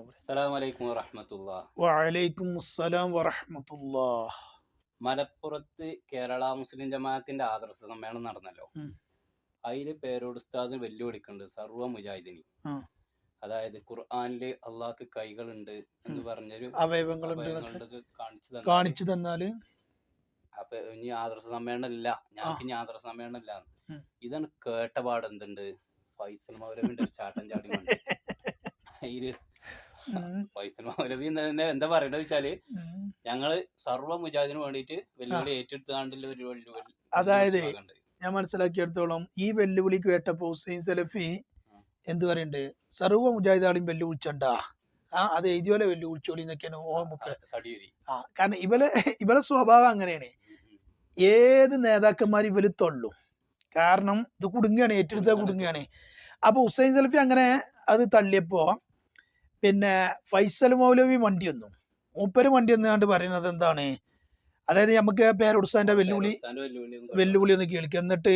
അസ്സലാമു വറഹ്മത്തുള്ളാഹി. വഅലൈക്കും അസ്സലാം വറഹ്മത്തുള്ളാഹ്. മലപ്പുറത്ത് കേരള മുസ്ലിം ജമാഅത്തിന്റെ ആദർശ സമ്മേളനം നടന്നല്ലോ. അതില് പേരോട് ഉസ്താദ് വെല്ലുവിളിക്കുന്നുണ്ട് സർവ്വ മുജാഹിദിനി. അതായത് ഖുർആനില് അള്ളാഹ്ക്ക് കൈകളുണ്ട് എന്ന് പറഞ്ഞൊരു അവയവങ്ങളുണ്ട് കാണിച്ചു തന്നാല് അപ്പൊ ഇനി ആദർശ സമ്മേളനം ഇല്ല, ഞങ്ങൾക്ക് ഇനി ആദർശ സമ്മേളനം ഇല്ല. ഇതാണ് കേട്ടപാട് എന്തുണ്ട്, ഫൈസൽ മൗലവിന്റെ ഒരു ചാട്ടൻ ചാടി അതില് ഫൈസൽ മൗലവി എന്താ പറയണത് വെച്ചാല്, ഞങ്ങള് സർവ്വ മുജാഹിദിന് വേണ്ടിയിട്ട് വെല്ലുവിളി ഏറ്റെടുത്താണ്ടില്ല ഒരു വെല്ലുവിളി. അതായത് ഞാൻ മനസ്സിലാക്കിയെടുത്തോളം ഈ വെല്ലുവിളി കേട്ടപ്പോ ഹുസൈൻ സലഫി എന്ത് പറയുന്നുണ്ട്, സർവ്വ മുജാഹിദാണെയും വെല്ലുവിളിച്ചണ്ടാ, അത് എഴുതിയോലെ വെല്ലുവിളിച്ചോളി എന്നൊക്കെയാണ് കാരണം ഇവരെ സ്വഭാവം അങ്ങനെയാണ്. ഏത് നേതാക്കന്മാർ ഇവര് തൊള്ളും, കാരണം ഇത് കുടുങ്ങുകയാണ്, ഏറ്റെടുത്ത കുടുങ്ങുകയാണ്. അപ്പൊ ഹുസൈൻ സലഫി അങ്ങനെ അത് തള്ളിയപ്പോ പിന്നെ ഫൈസൽ മൗലവി വണ്ടി വന്നു, മൂപ്പര് വണ്ടി വന്നാണ്ട് പറയുന്നത് എന്താണ്, അതായത് നമുക്ക് പേരുസ്താന്റെ വെല്ലുവിളി ഒന്ന് കേൾക്കുക, എന്നിട്ട്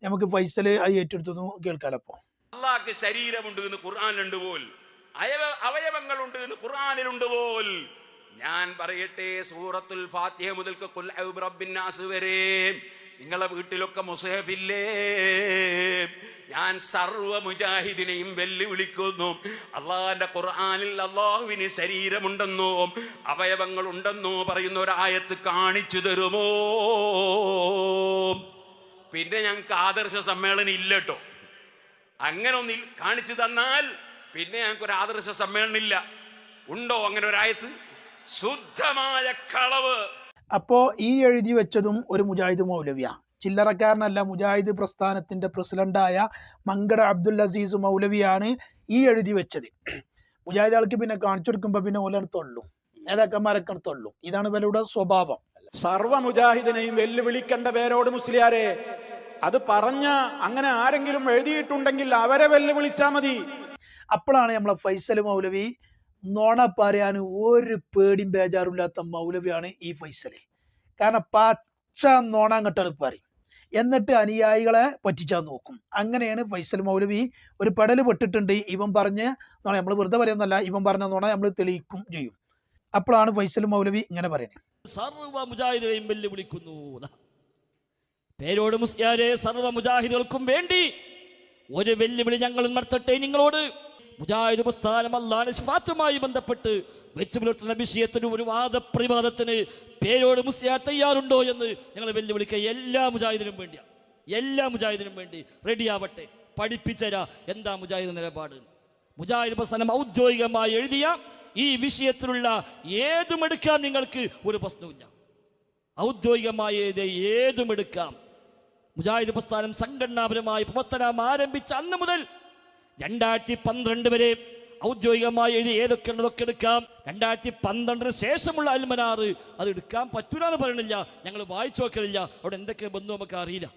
നമുക്ക് ഫൈസല് അത് ഏറ്റെടുത്തു കേൾക്കാലപ്പോ. അള്ളാഹ്ക്ക് ശരീരമുണ്ട് എന്ന് ഖുർആനിലുണ്ട് പോൽ, അവയവങ്ങളുണ്ട് എന്ന് ഖുർആനിലുണ്ട് പോൽ. ഞാൻ പറയട്ടെ, സൂറത്തുൽ ഫാത്തിഹ മുതൽക്ക് ഖുൽ അഊദു ബിറബ്ബിൻ നാസ് വരെ നിങ്ങളെ വീട്ടിലൊക്കെ മുസ്ഹഫില്ലേ? ഞാൻ സർവ്വ മുജാഹിദിനെയും വെല്ലുവിളിക്കുന്നു. അള്ളാഹിന്റെ ഖുർആനിൽ അള്ളാഹുവിന് ശരീരമുണ്ടെന്നോ അവയവങ്ങളുണ്ടെന്നോ പറയുന്ന ഒരായത്ത് കാണിച്ചു തരുമോ? പിന്നെ ഞങ്ങൾക്ക് ആദർശ സമ്മേളനം ഇല്ലട്ടോ. അങ്ങനെ ഒന്നിൽ കാണിച്ചു തന്നാൽ പിന്നെ ഞങ്ങൾക്ക് ഒരു ആദർശ സമ്മേളനം ഇല്ല. ഉണ്ടോ അങ്ങനെ ഒരായത്ത്? ശുദ്ധമായ കളവ്. അപ്പോ ഈ എഴുതി വെച്ചതും ഒരു മുജാഹിദ് മൗലവിയ, ചില്ലറക്കാരനല്ല. മുജാഹിദ് പ്രസ്ഥാനത്തിന്റെ പ്രസിഡന്റായ മങ്കട അബ്ദുൽ അസീസ് മൗലവിയാണ് ഈ എഴുതി വെച്ചത്. മുജാഹിദ് ആൾക്ക് പിന്നെ കാണിച്ചു കൊടുക്കുമ്പോ പിന്നെ ഓലെടുത്തുള്ളൂ, നേതാക്കന്മാരൊക്കെ എടുത്തുള്ളൂ. ഇതാണ് ഇവരുടെ സ്വഭാവം. സർവ്വ മുജാഹിദിനെയും വെല്ലുവിളിക്കേണ്ട പേരോട് മുസ്ലിയാരെ, അത് പറഞ്ഞ അങ്ങനെ ആരെങ്കിലും എഴുതിയിട്ടുണ്ടെങ്കിൽ അവരെ വെല്ലുവിളിച്ചാ മതി. അപ്പോഴാണ് നമ്മളെ ഫൈസൽ മൗലവി, നോണ പറയാൻ ഒരു പേടിയും ബേജാറില്ലാത്ത മൗലവിയാണ് ഈ ഫൈസല്. കാരണം പച്ച നോണാങ്ങട്ടാണ് പറയും, എന്നിട്ട് അനുയായികളെ പറ്റിച്ചാൻ നോക്കും. അങ്ങനെയാണ് ഫൈസൽ മൗലവി ഒരു പെടല് പെട്ടിട്ടുണ്ട്. ഇവൻ പറഞ്ഞ് നോണ, നമ്മൾ വെറുതെ പറയുന്നല്ല, ഇവൻ പറഞ്ഞ നോണ നമ്മൾ തെളിയിക്കും ചെയ്യും. അപ്പോഴാണ് ഫൈസൽ മൗലവി ഇങ്ങനെ പറയുന്നത്, സർവ്വ മുജാഹിദിനെയും വെല്ലുവിളിക്കുന്നു. പേരോട് മുസ്ലിയാരെ, സർവ്വ മുജാഹിദുകൾക്കും വേണ്ടി ഒരു വെല്ലുവിളി ഞങ്ങൾ നടത്തട്ടെ നിങ്ങളോട്. മുജാഹിദ് പ്രസ്ഥാനം അല്ലാഹുവിന്റെ സിഫാത്തുമായി ബന്ധപ്പെട്ട് വെച്ച് പുലർത്തുന്ന വിഷയത്തിന് ഒരു വാദപ്രതിവാദത്തിന് പേരോട് മുസ്ലിയാർ തയ്യാറുണ്ടോ എന്ന് ഞങ്ങൾ വെല്ലുവിളിക്കുക. എല്ലാ മുജാഹിദിനും വേണ്ടിയാണ്, എല്ലാ മുജാഹിദിനും വേണ്ടി റെഡിയാവട്ടെ. പഠിപ്പിച്ചരാ എന്താ മുജാഹിദ് നിലപാട്. മുജാഹിദ് പ്രസ്ഥാനം ഔദ്യോഗികമായി എഴുതിയ ഈ വിഷയത്തിലുള്ള ഏതും എടുക്കാം, നിങ്ങൾക്ക് ഒരു പ്രശ്നവുമില്ല. ഔദ്യോഗികമായ ഏതും എടുക്കാം. മുജാഹിദ് പ്രസ്ഥാനം സംഘടനാപരമായി പ്രവർത്തനം ആരംഭിച്ച അന്ന് മുതൽ 2012 വരെ ഔദ്യോഗികമായി എഴുതി ഏതൊക്കെ ഉള്ളതൊക്കെ എടുക്കാം. 2012 ശേഷമുള്ള അൽമനാറ് അത് എടുക്കാൻ പറ്റൂല എന്ന് പറയണില്ല, ഞങ്ങൾ വായിച്ചു നോക്കലില്ല, അവിടെ എന്തൊക്കെ ബന്ധു നമുക്ക് അറിയില്ല.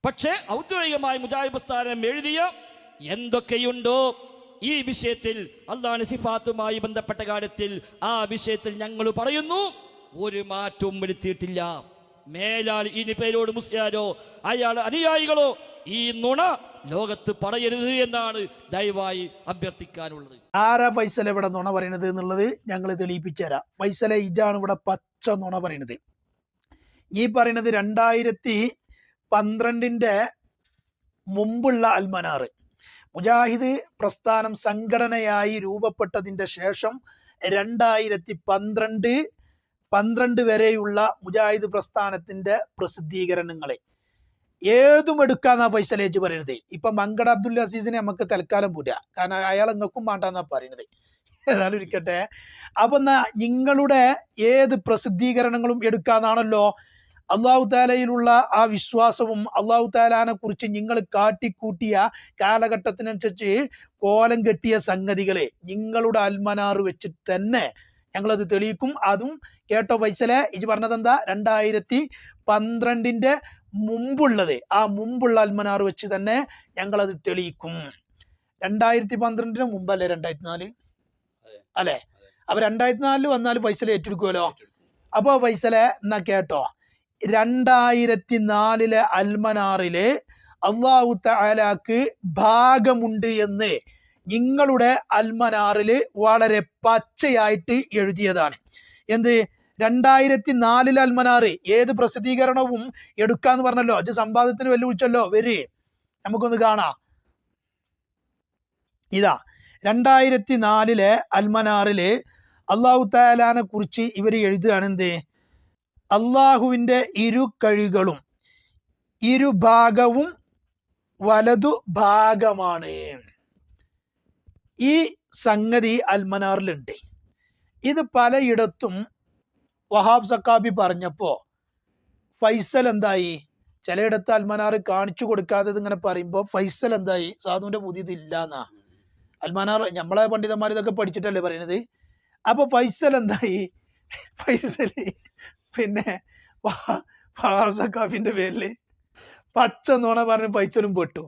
പക്ഷേ ഔദ്യോഗികമായി മുജാഹിദ് പ്രസ്ഥാനം എഴുതിയ എന്തൊക്കെയുണ്ടോ ഈ വിഷയത്തിൽ, അല്ലാഹുവിന്റെ സിഫാത്തുമായി ബന്ധപ്പെട്ട കാര്യത്തിൽ, ആ വിഷയത്തിൽ ഞങ്ങൾ പറയുന്നു ഒരു മാറ്റവും വരുത്തിയിട്ടില്ല. മേലാൽ ഇനി പേരോട് മുസ്ലിയാരോ അയാൾ അനുയായികളോ ഈ നുണ ലോകത്ത് പറയരുത് എന്നാണ് ദയവായി അഭ്യർത്ഥിക്കാനുള്ളത്. ആരാ ഫൈസൽ ഇവിടെ നുണ പറയണത് എന്നുള്ളത് ഞങ്ങൾ തെളിയിപ്പിച്ചു തരാം. ഫൈസലെ ഇജാണ് ഇവിടെ പച്ച നുണ പറയണത്. ഈ പറയുന്നത് 2012 മുമ്പുള്ള അൽമനാറ്, മുജാഹിദ് പ്രസ്ഥാനം സംഘടനയായി രൂപപ്പെട്ടതിന്റെ ശേഷം 2012 വരെയുള്ള മുജാഹിദ് പ്രസ്ഥാനത്തിന്റെ പ്രസിദ്ധീകരണങ്ങളെ ഏതും എടുക്കാന്നാ ഫൈസലേജ് പറയുന്നത്. ഇപ്പൊ മങ്കട അബ്ദുൽ അസീസിനെ നമുക്ക് തൽക്കാലം പൂട്ടാ, കാരണം അയാൾ എങ്ങൾക്കും വേണ്ടാന്നാ പറയുന്നത്. ഏതായാലും ഇരിക്കട്ടെ. അപ്പൊ നിങ്ങളുടെ ഏത് പ്രസിദ്ധീകരണങ്ങളും എടുക്കാന്നാണല്ലോ അള്ളാഹു താലയിലുള്ള ആ വിശ്വാസവും അള്ളാഹു താലാനെ കുറിച്ച് നിങ്ങൾ കാട്ടിക്കൂട്ടിയ കാലഘട്ടത്തിനനുസരിച്ച് കോലം കെട്ടിയ സംഗതികളെ നിങ്ങളുടെ അൽമനാറ് വെച്ചിട്ട് തന്നെ ഞങ്ങളത് തെളിയിക്കും. അതും കേട്ടോ ഫൈസലെ, ഇത് പറഞ്ഞത് എന്താ, 2012 മുമ്പുള്ളത്, ആ മുമ്പുള്ള അൽമനാർ വെച്ച് തന്നെ ഞങ്ങളത് തെളിയിക്കും. 2012 മുമ്പല്ലേ 2004 അല്ലെ? അപ്പൊ 2004 വന്നാൽ ഫൈസല ഏറ്റെടുക്കുമല്ലോ. അപ്പൊ ഫൈസലെ എന്നാ കേട്ടോ, 2004 അൽമനാറില് അള്ളാഹു തആലാക്ക് ഭാഗമുണ്ട് എന്ന് നിങ്ങളുടെ അൽമനാറില് വളരെ പച്ചയായിട്ട് എഴുതിയതാണ്. എന്ത്? 2004 അൽമനാറ്. ഏത് പ്രസിദ്ധീകരണവും എടുക്കാന്ന് പറഞ്ഞല്ലോ, അത് സമ്പാദത്തിന് വെല്ലുവിളിച്ചല്ലോ. വരി നമുക്കൊന്ന് കാണാം. ഇതാ 2004 അൽമനാറില് അള്ളാഹു തആലാനെ കുറിച്ച് ഇവർ എഴുതുകയാണ്. എന്ത്? അള്ളാഹുവിന്റെ ഇരു കൈകളും ഇരുഭാഗവും വലതു ഭാഗമാണ്. ഈ സംഗതി അൽമനാറിലുണ്ട്. ഇത് പലയിടത്തും വഹാബ് സക്കാഫി പറഞ്ഞപ്പോ ഫൈസൽ എന്തായി? ചിലയിടത്ത് അൽമനാർ കാണിച്ചു കൊടുക്കാത്തത് ഇങ്ങനെ പറയുമ്പോ ഫൈസൽ എന്തായി? സാധുവിന്റെ പുതിയത് ഇല്ലാന്നാ. അൽമനാർ നമ്മളെ പണ്ഡിതന്മാർ ഇതൊക്കെ പഠിച്ചിട്ടല്ലേ പറയുന്നത്. അപ്പൊ ഫൈസൽ എന്തായി? ഫൈസല് പിന്നെ വഹാബ് സക്കാഫിന്റെ പേരില് പച്ച നുണ പറഞ്ഞ് ഫൈസലും പെട്ടു.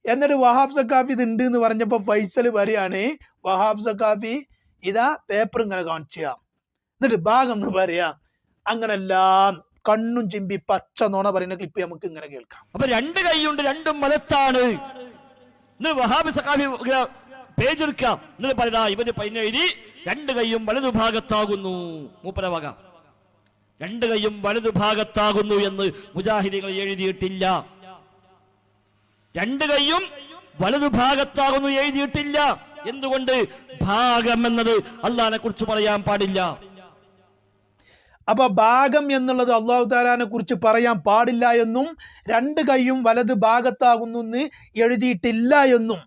എന്നിട്ട് വഹാബ് സക്കാഫി ഇത് ഉണ്ട് എന്ന് പറഞ്ഞപ്പോ ഫൈസൽ പറയാണ്, വഹാബ് സക്കാഫി ഇതാ പേപ്പർ ഇങ്ങനെ കാണിക്കുക, എന്നിട്ട് ഭാഗം എന്ന് പറയാ. അങ്ങനെല്ലാം കണ്ണും ചിമ്പി പച്ച നുണ പറയുന്ന ക്ലിപ്പ് നമുക്ക് ഇങ്ങനെ കേൾക്കാം. അപ്പൊ രണ്ട് കൈയുണ്ട്, രണ്ടും വലത്താണ്. വഹാബ് സഖാഫി പേജ് എടുക്കാം, എന്നിട്ട് പറയാ ഇവര് പതിനേഴി രണ്ട് കൈയും വലതുഭാഗത്താകുന്നു. മൂപ്പരവക രണ്ട് കൈയും വലതുഭാഗത്താകുന്നു എന്ന് മുജാഹിദികൾ എഴുതിയിട്ടില്ല. രണ്ട് കൈയും വലതുഭാഗത്താകുന്നു എഴുതിയിട്ടില്ല. എന്തുകൊണ്ട്? ഭാഗം എന്നത് അള്ളാഹിനെ കുറിച്ച് പറയാൻ പാടില്ല. അപ്പൊ ഭാഗം എന്നുള്ളത് അള്ളാഹു തആലാനെ കുറിച്ച് പറയാൻ പാടില്ല എന്നും രണ്ട് കൈയും വലത് ഭാഗത്താകുന്നു എന്ന് എഴുതിയിട്ടില്ല എന്നും.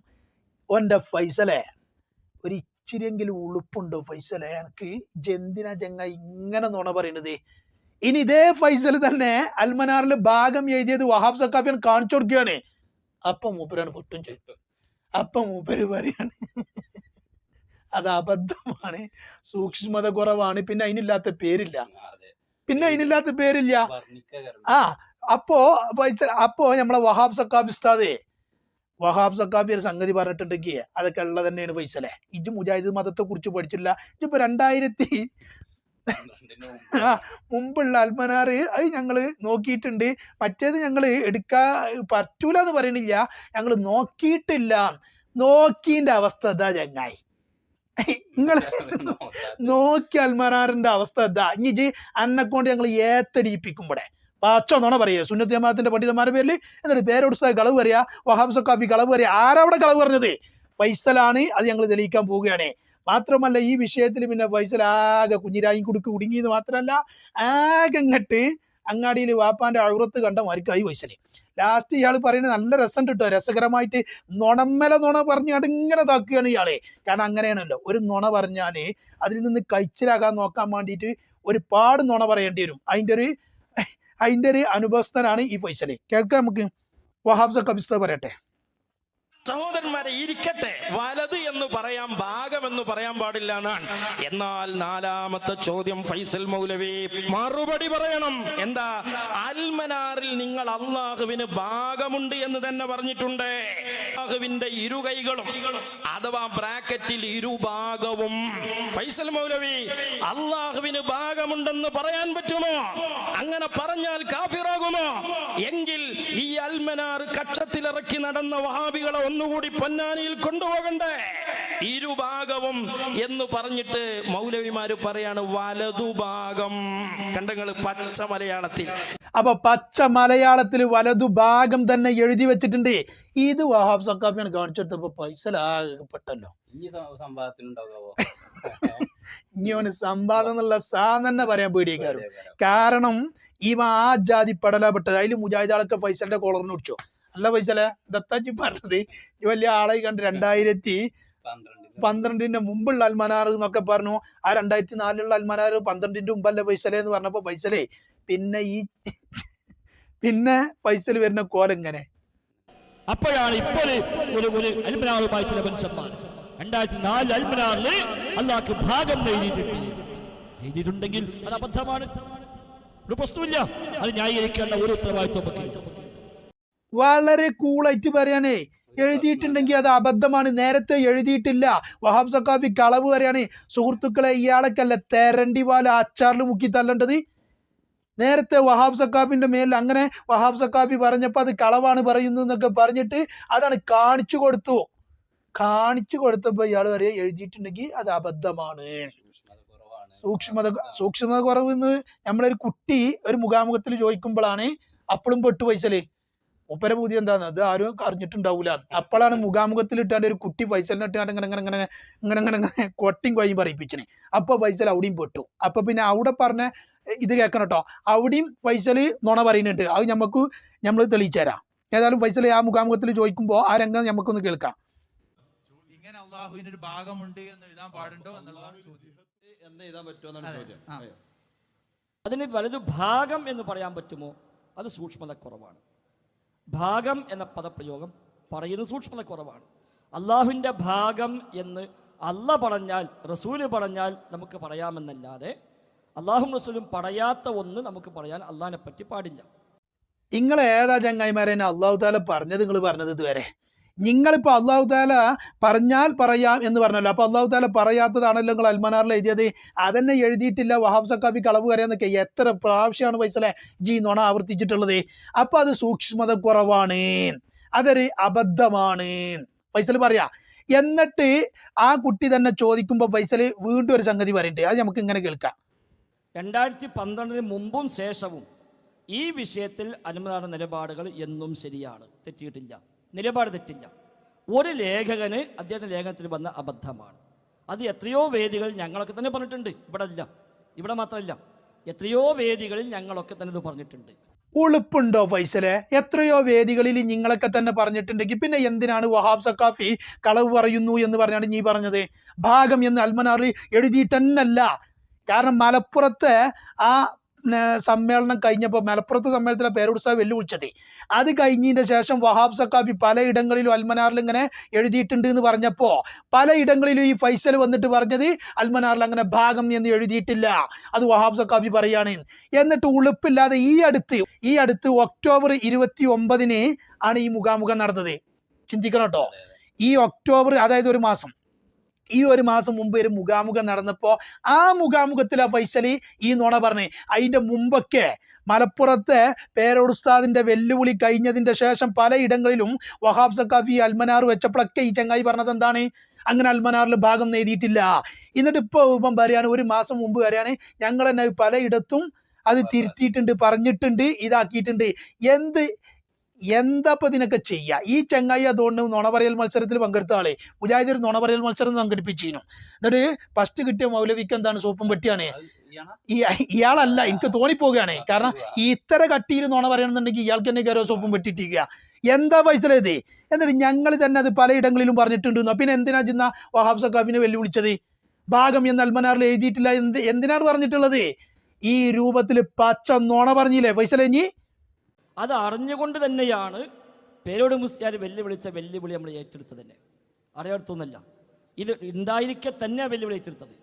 ഓന്റെ ഫൈസലെ ഒരു ഇച്ചിരിയെങ്കിലും ഉളുപ്പുണ്ടോ ഫൈസലെ? എനിക്ക് എന്തിനാ ചങ്ങ ഇങ്ങനെ നുണ പറയുന്നത്? ഇനി ഇതേ ഫൈസൽ തന്നെ അൽമനാറിൽ ഭാഗം എഴുതിയത് വഹാബ് സക്കാഫിയാണ് കാണിച്ചു കൊടുക്കുകയാണ്. അപ്പം മൂപ്പരാണ് പൊട്ടും ചെയ്തു. അപ്പം മൂപ്പര് പറയാണ് അത് അബദ്ധമാണ്, സൂക്ഷ്മത കുറവാണ്, പിന്നെ അതിനില്ലാത്ത പേരില്ല, ആ അപ്പോ നമ്മളെ വഹാബ് സക്കാഫി ഉസ്താദേ, വഹാബ് സക്കാഫി ഒരു സംഗതി പറഞ്ഞിട്ടുണ്ടെങ്കിൽ അതൊക്കെ ഉള്ളത് തന്നെയാണ് ഫൈസലെ. ഇജ് മുജാഹിദ് മതത്തെ കുറിച്ച് പഠിച്ചില്ല. ഇതിപ്പോ 2000 മുമ്പുള്ള അൽമനാറ് അത് ഞങ്ങള് നോക്കിയിട്ടുണ്ട്. മറ്റേത് ഞങ്ങള് എടുക്കാൻ പറ്റൂല എന്ന് പറയണില്ല, ഞങ്ങള് നോക്കിയിട്ടില്ല. നോക്കിന്റെ അവസ്ഥ എന്താ ചങ്ങായി? നിങ്ങള് നോക്കി അൽമനാറിന്റെ അവസ്ഥ എന്താ? ഇനി അന്നെക്കൊണ്ട് ഞങ്ങൾ ഏത്തടിപ്പിക്കുമ്പോടെ പച്ചോന്നോണ പറയാ സുന്നത്ത് ജമാഅത്തിന്റെ പണ്ഡിതന്മാരുടെ പേരിൽ. എന്നിട്ട് പേരോട് കളവ് പറയാ, വഹാബ് സക്കാഫി കളവ് പറയാ. ആരവിടെ കളവ് പറഞ്ഞത്? ഫൈസലാണ്. അത് ഞങ്ങൾ തെളിയിക്കാൻ പോവുകയാണ്. മാത്രമല്ല ഈ വിഷയത്തിൽ പിന്നെ ഫൈസൽ ആകെ കുഞ്ഞിരായി കുടുങ്ങിയെന്ന് മാത്രമല്ല, ആകെ ഇങ്ങട്ട് അങ്ങാടിയിൽ വാപ്പാന്റെ ഔറത്ത് കണ്ട മരിക്കായി ഫൈസല്. ലാസ്റ്റ് ഇയാൾ പറയുന്നത് നല്ല രസം കിട്ടോ, രസകരമായിട്ട് നുണ പറഞ്ഞാണ്ട് ഇങ്ങനെ താക്കുകയാണ് ഇയാളെ. കാരണം അങ്ങനെയാണല്ലോ, ഒരു നുണ പറഞ്ഞാല് അതിൽ നിന്ന് കഴിച്ചിലാകാൻ നോക്കാൻ വേണ്ടിയിട്ട് ഒരുപാട് നുണ പറയേണ്ടി വരും. അതിന്റെ ഒരു അനുഭവസ്ഥനാണ് ഈ ഫൈസല്. കേൾക്കാം നമുക്ക്. വഹാബ് സക്കാഫി പറയട്ടെ. സഹോദരന്മാരെ ഇരിക്കട്ടെ, വലത് എന്ന് പറയാം, ഭാഗം എന്ന് പറയാൻ പാടില്ല എന്നാണ്. എന്നാൽ നാലാമത്തെ ചോദ്യം ഫൈസൽ മൗലവി മറുപടി പറയണം. എന്താ? അൽമനാറിൽ നിങ്ങൾ അള്ളാഹുവിന് ഭാഗമുണ്ട് എന്ന് തന്നെ പറഞ്ഞിട്ടുണ്ട്. അള്ളാഹുവിന്റെ ഇരു കൈകളും അഥവാ ബ്രാക്കറ്റിൽ ഇരുഭാഗവും. ഫൈസൽ മൗലവി അള്ളാഹുവിന് ഭാഗമുണ്ടെന്ന് പറയാൻ പറ്റുമോ? അങ്ങനെ പറഞ്ഞാൽ കാഫിറാകുമോ? എങ്കിൽ ഈ അൽമനാർ കക്ഷത്തിലിറക്കി നടന്ന വഹാബികളെ ഒന്നുകൂടി പൊന്നാനിയിൽ കൊണ്ടുപോകണ്ടേ? ഇരുഭാഗവും എന്ന് പറഞ്ഞിട്ട് മൗലവിമാര് പറയാണ് വലതുഭാഗം. കണ്ടങ്ങള് പച്ച മലയാളത്തിൽ. അപ്പൊ പച്ച മലയാളത്തിൽ വലതുഭാഗം തന്നെ എഴുതി വെച്ചിട്ടുണ്ട്. ഇത് വഹാബ് സക്കാഫിയാണ് കാണിച്ചെടുത്തപ്പോ ഫൈസലാകപ്പെട്ടല്ലോ. ഇനി ഓന് സമ്പാദം എന്നുള്ള തന്നെ പറയാൻ പേടിയേക്കാരും. കാരണം ഇവ ആ ജാതി പടലപ്പെട്ടത്. അതിൽ മുജാഹിദാളൊക്കെ ഫൈസലിന്റെ കോളറിന് പിടിച്ചോ. അല്ല ഫൈസലെ, ദത്താജി പറഞ്ഞത് ഈ വലിയ ആളെ കണ്ട് 2012 മുമ്പുള്ള അൽമനാർ എന്നൊക്കെ പറഞ്ഞു. ആ 2004 അൽമനാർ 12 മുമ്പല്ലേ ഫൈസലെ എന്ന് പറഞ്ഞപ്പോ ഫൈസലെ പിന്നെ ഫൈസൽ വരുന്ന കോലം ഇങ്ങനെ. അപ്പോഴാണ് ഇപ്പോൾ ഒരു അൽമനാറുമായി ചില മനുഷ്യന്മാർ 2004 അൽമനാറിൽ അള്ളാഹ്ക്ക് ഭാഗം എഴുതിയിട്ടുണ്ടെങ്കിൽ അത് അബദ്ധമാണ്, ഒരു പ്രശ്നമില്ല. അത് ന്യായീകരിക്കേണ്ട ഒരു ഉത്തരവാദിത്വം നമുക്കില്ല. വളരെ കൂളായിട്ട് പറയാനേ, എഴുതിയിട്ടുണ്ടെങ്കിൽ അത് അബദ്ധമാണ്, നേരത്തെ എഴുതിയിട്ടില്ല. വഹാബ് സക്കാഫി കളവ് പറയാണ്. സുഹൃത്തുക്കളെ, ഇയാളൊക്കെയല്ല തെരണ്ടി പോലെ അച്ചാറിൽ മുക്കി തല്ലേണ്ടത്. നേരത്തെ വഹാബ് സക്കാഫിന്റെ മേലിൽ അങ്ങനെ വഹാബ് സക്കാഫി പറഞ്ഞപ്പോ അത് കളവാണ് പറയുന്നു എന്നൊക്കെ പറഞ്ഞിട്ട് അതാണ് കാണിച്ചു കൊടുത്തു. കാണിച്ചു കൊടുത്തപ്പോ ഇയാൾ വരെ എഴുതിയിട്ടുണ്ടെങ്കിൽ അത് അബദ്ധമാണ്. സൂക്ഷ്മത കുറവ് എന്ന് നമ്മളൊരു കുട്ടി ഒരു മുഖാമുഖത്തിൽ ചോദിക്കുമ്പോഴാണ് അപ്പോഴും പെട്ടു പൈസല് ഒപ്പര പൂതി എന്താന്ന് അത് ആരും അറിഞ്ഞിട്ടുണ്ടാവൂല. അപ്പോഴാണ് മുഖാമുഖത്തിൽ ഇട്ടാണ്ട് ഒരു കുട്ടി പൈസലിനെ ഇട്ടാണ്ട് ഇങ്ങനെ കൊട്ടിയും കൊയ്യും പറയിപ്പിച്ചിനെ. അപ്പൊ പൈസൽ അവിടെയും പെട്ടു. അപ്പൊ പിന്നെ അവിടെ പറഞ്ഞ ഇത് കേൾക്കണം കേട്ടോ, അവിടെയും പൈസല് നുണ പറയുന്നുണ്ട്. അത് നമ്മൾ തെളിയിച്ചു തരാം. ഏതായാലും പൈസൽ ആ മുഖാമുഖത്തിൽ ചോദിക്കുമ്പോ ആ രംഗം നമുക്കൊന്ന് കേൾക്കാം. ഇങ്ങനെ അള്ളാഹുവിനൊരു ഭാഗമുണ്ട് എന്ന് എഴുതാൻ പാടുണ്ടോ എന്നുള്ളതാണ് ചോദ്യം. അതിന് വലതു ഭാഗം എന്ന് പറയാൻ പറ്റുമോ? അത് സൂക്ഷ്മത കുറവാണ്. ഭാഗം എന്ന പദപ്രയോഗം പറയുന്നത് സൂക്ഷ്മത കുറവാണ്. അള്ളാഹുവിൻ്റെ ഭാഗം എന്ന് അല്ല പറഞ്ഞാൽ റസൂല് പറഞ്ഞാൽ നമുക്ക് പറയാമെന്നല്ലാതെ അള്ളാഹും റസൂലും പറയാത്ത ഒന്ന് നമുക്ക് പറയാൻ അള്ളാഹിനെ പറ്റി പാടില്ല. നിങ്ങൾ ഏതാ ചങ്ങായിമാരെ അള്ളാഹു താല പറഞ്ഞത്? നിങ്ങൾ പറഞ്ഞത് ഇതുവരെ നിങ്ങളിപ്പോ അള്ളാഹു താല പറഞ്ഞാൽ പറയാം എന്ന് പറഞ്ഞല്ലോ. അപ്പൊ അള്ളാഹു താല പറയാത്തതാണല്ലോ നിങ്ങൾ അൽമനാറിൽ എഴുതിയത്. അതന്നെ എഴുതിയിട്ടില്ല. വഹാബ് സക്കാഫി കളവ് കരയാന്നൊക്കെ എത്ര പ്രാവശ്യമാണ് പൈസലെ ജി നുണ ആവർത്തിച്ചിട്ടുള്ളത്. അപ്പൊ അത് സൂക്ഷ്മത കുറവാണ്, അതൊരു അബദ്ധമാണ് ഫൈസൽ പറയാ. എന്നിട്ട് ആ കുട്ടി തന്നെ ചോദിക്കുമ്പോ ഫൈസല് വീണ്ടും ഒരു സംഗതി പറയുന്നുണ്ട്. അത് നമുക്ക് ഇങ്ങനെ കേൾക്കാം. 2012 മുമ്പും ശേഷവും ഈ വിഷയത്തിൽ അൽമനാർ നിലപാടുകൾ എന്നും ശരിയാണ്, തെറ്റിയിട്ടില്ല, നിലപാട് തെറ്റില്ല. ഒരു ലേഖകന് അദ്ദേഹത്തിൻ്റെ ലേഖനത്തിൽ വന്ന അബദ്ധമാണ്. അത് എത്രയോ വേദികളിൽ ഞങ്ങളൊക്കെ തന്നെ പറഞ്ഞിട്ടുണ്ട്. ഇവിടെ മാത്രമല്ല, എത്രയോ വേദികളിൽ ഞങ്ങളൊക്കെ തന്നെ ഇത് പറഞ്ഞിട്ടുണ്ട്. ഉളുപ്പുണ്ടോ ഫൈസലെ? എത്രയോ വേദികളിൽ നിങ്ങളൊക്കെ തന്നെ പറഞ്ഞിട്ടുണ്ടെങ്കിൽ പിന്നെ എന്തിനാണ് വഹാബ് സക്കാഫി കളവ് പറയുന്നു എന്ന് പറഞ്ഞാണ് നീ പറഞ്ഞത്? ഭാഗം എന്ന് അൽമനാറിൽ എഴുതിയിട്ടല്ല. കാരണം മലപ്പുറത്തെ ആ സമ്മേളനം കഴിഞ്ഞപ്പോൾ മലപ്പുറത്ത് സമ്മേളനത്തിലെ പേരോട് സാഹിബ് വെല്ലുവിളിച്ചത്, അത് കഴിഞ്ഞതിന്റെ ശേഷം വഹാബ് സക്കാഫി പലയിടങ്ങളിലും അൽമനാറിൽ ഇങ്ങനെ എഴുതിയിട്ടുണ്ട് എന്ന് പറഞ്ഞപ്പോ പലയിടങ്ങളിലും ഈ ഫൈസൽ വന്നിട്ട് പറഞ്ഞത് അൽമനാറിൽ അങ്ങനെ ഭാഗം എന്ന് എഴുതിയിട്ടില്ല, അത് വഹാബ് സക്കാഫി പറയാണ്. എന്നിട്ട് ഉളുപ്പില്ലാതെ ഈ അടുത്ത് ഒക്ടോബർ 29 ആണ് ഈ മുഖാമുഖം നടന്നത്. ചിന്തിക്കണം കേട്ടോ. ഈ ഒക്ടോബർ, അതായത് ഈ ഒരു മാസം മുമ്പ് ഒരു മുഖാമുഖം നടന്നപ്പോ ആ മുഖാമുഖത്തിൽ ആ ഫൈസലി ഈ നുണ പറഞ്ഞ്. അതിന്റെ മുമ്പൊക്കെ മലപ്പുറത്തെ പേരോട് ഉസ്താദിന്റെ വെല്ലുവിളി കഴിഞ്ഞതിന്റെ ശേഷം പലയിടങ്ങളിലും വഹാബ് സക്കാഫി അൽമനാർ വെച്ചപ്പോഴൊക്കെ ഈ ചങ്ങായി പറഞ്ഞത് എന്താണ്? അങ്ങനെ അൽമനാറിൽ ഭാഗം എഴുതിയിട്ടില്ല. എന്നിട്ട് ഇപ്പം പറയാണ്, ഒരു മാസം മുമ്പ് പറയാണ് ഞങ്ങൾ തന്നെ പലയിടത്തും അത് തിരുത്തിയിട്ടുണ്ട്, പറഞ്ഞിട്ടുണ്ട്, ഇതാക്കിയിട്ടുണ്ട്. എന്താ ഇതിനൊക്കെ ചെയ്യുക? ഈ ചങ്ങായി അതുകൊണ്ട് നുണപറയൽ മത്സരത്തിൽ പങ്കെടുത്ത ആളെ മുജാഹിദ് ഒരു നുണപറയൽ മത്സരം സംഘടിപ്പിച്ചിരുന്നു. എന്നിട്ട് ഫസ്റ്റ് കിട്ടിയ മൗലവിക്ക് എന്താണ്? സോപ്പും പെട്ടിയാണ്. ഇയാളല്ല, എനിക്ക് തോന്നിപ്പോവുകയാണ്. കാരണം ഈ ഇത്തര കട്ടിയിൽ നുണ പറയണമെന്നുണ്ടെങ്കിൽ ഇയാൾക്ക് തന്നെ കയറോ സോപ്പും പെട്ടിട്ടിരിക്കുക. എന്താ പൈസലേത്? എന്നിട്ട് ഞങ്ങൾ തന്നെ അത് പലയിടങ്ങളിലും പറഞ്ഞിട്ടുണ്ട്. പിന്നെ എന്തിനാ ചെന്ന വഹാബ് സക്കാഫിനെ വെല്ലുവിളിച്ചത്? ഭാഗം എന്ന് അൽമനാറിൽ എഴുതിയിട്ടില്ല എന്തിനാണ് പറഞ്ഞിട്ടുള്ളത്? ഈ രൂപത്തിൽ പച്ച നുണ പറഞ്ഞില്ലേ ഫൈസലേ? ഇനി അത് അറിഞ്ഞുകൊണ്ട് തന്നെയാണ് പേരോട് മുസ്ലിയാർ വെല്ലുവിളിച്ച വെല്ലുവിളി നമ്മൾ ഏറ്റെടുത്തത് തന്നെ, അറിയാത്തൊന്നല്ല. ഇത് ഉണ്ടായിരിക്കെ തന്നെ വെല്ലുവിളി ഏറ്റെടുത്തത്.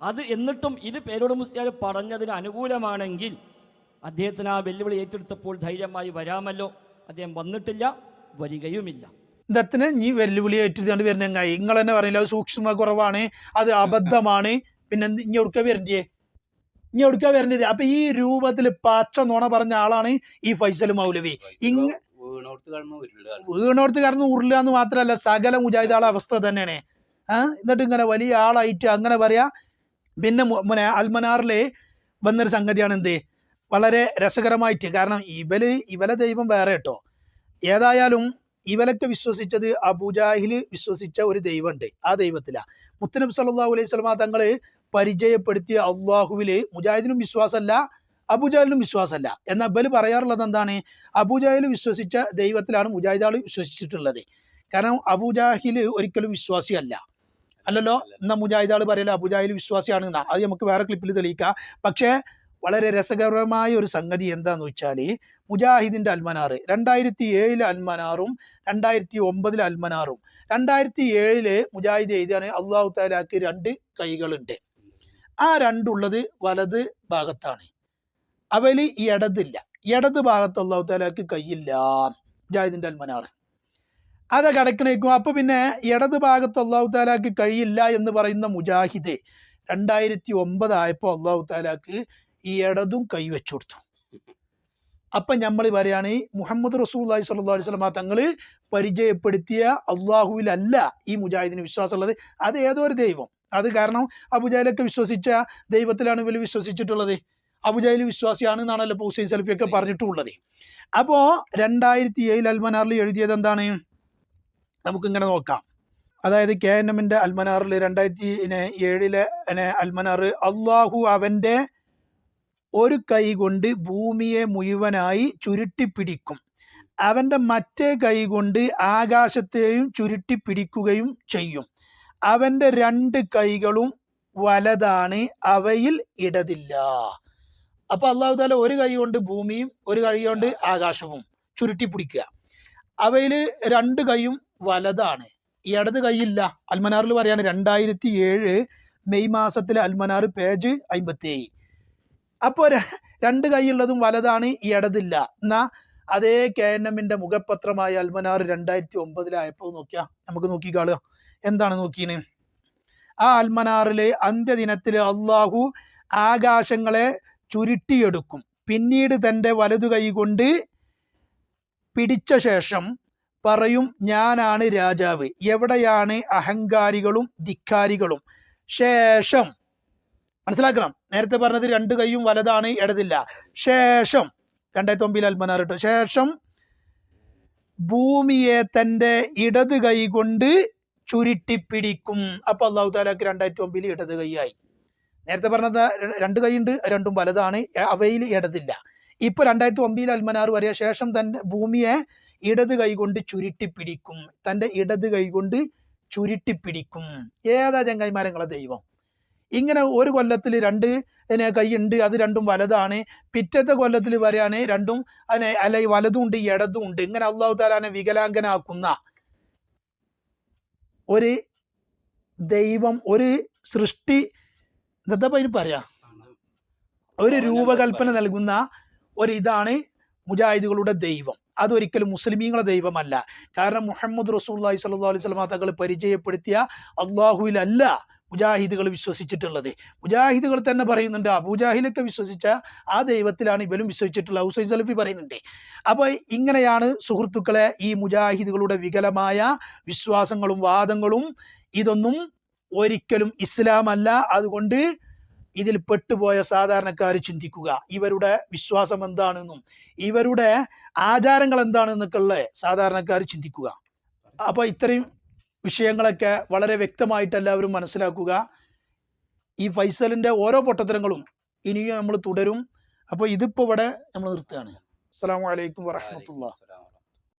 അത് എന്നിട്ടും ഇത് പേരോട് മുസ്ലിയാർ പറഞ്ഞതിന് അനുകൂലമാണെങ്കിൽ അദ്ദേഹത്തിന് ആ വെല്ലുവിളി ഏറ്റെടുത്തപ്പോൾ ധൈര്യമായി വരാമല്ലോ. അദ്ദേഹം വന്നിട്ടില്ല, വരികയുമില്ല. ഇതത്തിന് നീ വെല്ലുവിളി ഏറ്റെടുത്താണ്ട് വരുന്ന നിങ്ങൾ തന്നെ പറയില്ല, അത് സൂക്ഷ്മ കുറവാണ്, അത് അബദ്ധമാണ്. പിന്നെ ഇനി എവിടുക്കാ വരേണ്ടത്? അപ്പൊ ഈ രൂപത്തിൽ പച്ച നുണ പറഞ്ഞ ആളാണ് ഈ ഫൈസൽ മൗലവി. വീണോർത്ത് കടന്ന് ഉരുളുക എന്ന് മാത്രമല്ല, സകല മുജാഹിദ് ആളെ അവസ്ഥ തന്നെയാണ്. എന്നിട്ട് ഇങ്ങനെ വലിയ ആളായിട്ട് അങ്ങനെ പറയാ. പിന്നെ അൽമനാറിലെ വന്നൊരു സംഗതിയാണ് എന്ത് വളരെ രസകരമായിട്ട്. കാരണം ഇവലെ ദൈവം വേറെ കേട്ടോ. ഏതായാലും ഇവലൊക്കെ വിശ്വസിച്ചത് അബൂജാഹിൽ വിശ്വസിച്ച ഒരു ദൈവമുണ്ട്, ആ ദൈവത്തിലാ. മുത്തനബി സല്ലല്ലാഹു അലൈഹി വസല്ലം തങ്ങള് പരിചയപ്പെടുത്തിയ അള്ളാഹുവില് മുജാഹിദിനും വിശ്വാസമല്ല, അബൂജാഹിലിനും വിശ്വാസമല്ല. എന്നാൽ ഇവര് പറയാറുള്ളത് എന്താണ്? അബൂജാഹിൽ വിശ്വസിച്ച ദൈവത്തിലാണ് മുജാഹിദാൾ വിശ്വസിച്ചിട്ടുള്ളത്. കാരണം അബൂജാഹില് ഒരിക്കലും വിശ്വാസിയല്ല, അല്ലല്ലോ. എന്നാൽ മുജാഹിദാൾ പറയല അബൂജാഹിൽ വിശ്വാസിയാണ് എന്നാ. അത് നമുക്ക് വേറെ ക്ലിപ്പിൽ തെളിയിക്കാം. പക്ഷേ വളരെ രസകരമായ ഒരു സംഗതി എന്താന്ന് വെച്ചാൽ, മുജാഹിദിന്റെ അൽമനാർ 2007 അൽമനാറും 2009 അൽമനാറും 2007 മുജാഹിദ് എഴുതിയാണ് അള്ളാഹു തആലാക്ക് 2 കൈകളുണ്ട്. ആ രണ്ടുള്ളത് വലത് ഭാഗത്താണ്. അവല് ഈ ഇടതില്ല. ഇടത് ഭാഗത്ത് അള്ളാഹു തആലാക്ക് കൈയില്ല. മുജാഹിദിന്റെ അൽമനാർ അത് കിടക്കണേക്കും. അപ്പൊ പിന്നെ ഇടത് ഭാഗത്ത് അള്ളാഹു തആലാക്ക് കഴിയില്ല എന്ന് പറയുന്ന മുജാഹിദ് 2009 ആയപ്പോ അള്ളാഹു തആലാക്ക് ഈ ഇടതും കൈവച്ചു കൊടുത്തു. അപ്പൊ നമ്മൾ പറയാണ് ഈ മുഹമ്മദ് റസൂലുള്ളാഹി സ്വല്ലല്ലാഹു അലൈഹി വസല്ലം തങ്ങള് പരിചയപ്പെടുത്തിയ അള്ളാഹുവിലല്ല ഈ മുജാഹിദിന് വിശ്വാസമുള്ളത്, അത് ഏതോ ഒരു ദൈവം. അത് കാരണം അബുജാഹിലൊക്കെ വിശ്വസിച്ച ദൈവത്തിലാണ് ഇവർ വിശ്വസിച്ചിട്ടുള്ളത്. അബുജാഹിൽ വിശ്വാസിയാണ് എന്നാണല്ലോ ഹുസൈൻ സലഫിയൊക്കെ പറഞ്ഞിട്ടുള്ളത്. അപ്പോ 2007 അൽമനാറിൽ എഴുതിയത് എന്താണ് നമുക്കിങ്ങനെ നോക്കാം. അതായത് KNMന്റെ അൽമനാറിൽ 2007 അൽമനാർ, അള്ളാഹു അവന്റെ ഒരു കൈ കൊണ്ട് ഭൂമിയെ മുഴുവനായി ചുരുട്ടിപ്പിടിക്കും, അവന്റെ മറ്റേ കൈ കൊണ്ട് ആകാശത്തെയും ചുരുട്ടിപ്പിടിക്കുകയും ചെയ്യും, അവന്റെ 2 കൈകളും വലതാണ്, അവയിൽ ഇടതില്ല. അപ്പൊ അള്ളാഹു താല ഒരു കൈ കൊണ്ട് ഭൂമിയും ഒരു കൈ കൊണ്ട് ആകാശവും ചുരുട്ടിപ്പിടിക്കുക, അവയിൽ 2 കൈയും വലതാണ്, ഇടത് കൈയില്ല. അൽമനാറിൽ പറയാണ് 2007 മെയ് മാസത്തിലെ അൽമനാർ പേജ് 57. അപ്പോൾ 2 കൈയുള്ളതും വലതാണ്, ഇടതില്ല. എന്നാ അതേ KNMന്റെ മുഖപത്രമായ അൽമനാർ 2009 നോക്കിയാ നമുക്ക് നോക്കിക്കാളുക എന്താണ് നോക്കീന്. ആ അൽമനാറിലെ അന്ത്യദിനത്തില് അള്ളാഹു ആകാശങ്ങളെ ചുരുട്ടിയെടുക്കും, പിന്നീട് തൻ്റെ വലതു കൈ കൊണ്ട് പിടിച്ച ശേഷം പറയും, ഞാനാണ് രാജാവ്, എവിടെയാണ് അഹങ്കാരികളും ധിക്കാരികളും. ശേഷം മനസ്സിലാക്കണം, നേരത്തെ പറഞ്ഞത് 2 കൈയും വലതാണ്, ഇടതില്ല. ശേഷം 2009 അൽമനാർ കേട്ടോ, ശേഷം ഭൂമിയെ തൻ്റെ ഇടത് കൈ കൊണ്ട് ചുരുട്ടിപ്പിടിക്കും. അപ്പൊ അള്ളാഹു താലാക്ക് 2009 ഇടത് കൈയായി. നേരത്തെ പറഞ്ഞത് 2 കൈയുണ്ട്, 2ഉം വലതാണ്, അവയിൽ ഇടതില്ല. ഇപ്പൊ 2009 അൽമനാർ പറയാ, ശേഷം തന്റെ ഭൂമിയെ ഇടത് കൈ കൊണ്ട് ചുരുട്ടിപ്പിടിക്കും, തൻ്റെ ഇടത് കൈ കൊണ്ട് ചുരുട്ടിപ്പിടിക്കും. ഏതാ ചങ്ങായിമാരങ്ങളെ ദൈവം? ഇങ്ങനെ ഒരു കൊല്ലത്തിൽ 2 കൈയുണ്ട്, അത് 2ഉം വലതാണ്, പിറ്റത്തെ കൊല്ലത്തിൽ പറയാണ് 2ഉം അല്ല വലതും ഉണ്ട് ഇടതും ഉണ്ട്. ഇങ്ങനെ അള്ളാഹു താലാനെ വികലാംഗനാക്കുന്ന ഒരു ദൈവം, ഒരു സൃഷ്ടി, എന്താ അതിന് പറയാ, ഒരു രൂപകൽപ്പന നൽകുന്ന ഒരു ഇതാണ് മുജാഹിദുകളുടെ ദൈവം. അതൊരിക്കലും മുസ്ലിമീങ്ങളുടെ ദൈവമല്ല. കാരണം മുഹമ്മദ് റസൂലുള്ളാഹി സ്വല്ലല്ലാഹു അലൈഹി വസല്ലം തങ്ങൾ പരിചയപ്പെടുത്തിയ അള്ളാഹുവിലല്ല മുജാഹിദുകൾ വിശ്വസിച്ചിട്ടുള്ളത്. മുജാഹിദുകൾ തന്നെ പറയുന്നുണ്ട്, അബൂജാഹിലൊക്കെ വിശ്വസിച്ച ആ ദൈവത്തിലാണ് ഇവരും വിശ്വസിച്ചിട്ടുള്ളത്. ഹുസൈൻ സലഫി പറയുന്നുണ്ട്. അപ്പൊ ഇങ്ങനെയാണ് സുഹൃത്തുക്കളെ ഈ മുജാഹിദുകളുടെ വികലമായ വിശ്വാസങ്ങളും വാദങ്ങളും. ഇതൊന്നും ഒരിക്കലും ഇസ്ലാം അല്ല. അതുകൊണ്ട് ഇതിൽ പെട്ടുപോയ സാധാരണക്കാർ ചിന്തിക്കുക, ഇവരുടെ വിശ്വാസം എന്താണെന്നും ഇവരുടെ ആചാരങ്ങൾ എന്താണെന്നൊക്കെ ഉള്ള സാധാരണക്കാർ ചിന്തിക്കുക. അപ്പൊ ഇത്രയും വിഷയങ്ങളൊക്കെ വളരെ വ്യക്തമായിട്ട് എല്ലാവരും മനസ്സിലാക്കുക. ഈ ഫൈസലിന്റെ ഓരോ പൊട്ടത്തരങ്ങളും ഇനിയും നമ്മൾ തുടരും. അപ്പോൾ ഇതിപ്പോ ഇവിടെ നമ്മൾ നിർത്തുകയാണ്. അസ്സലാമു അലൈക്കും വറഹ്മത്തുള്ളാഹി.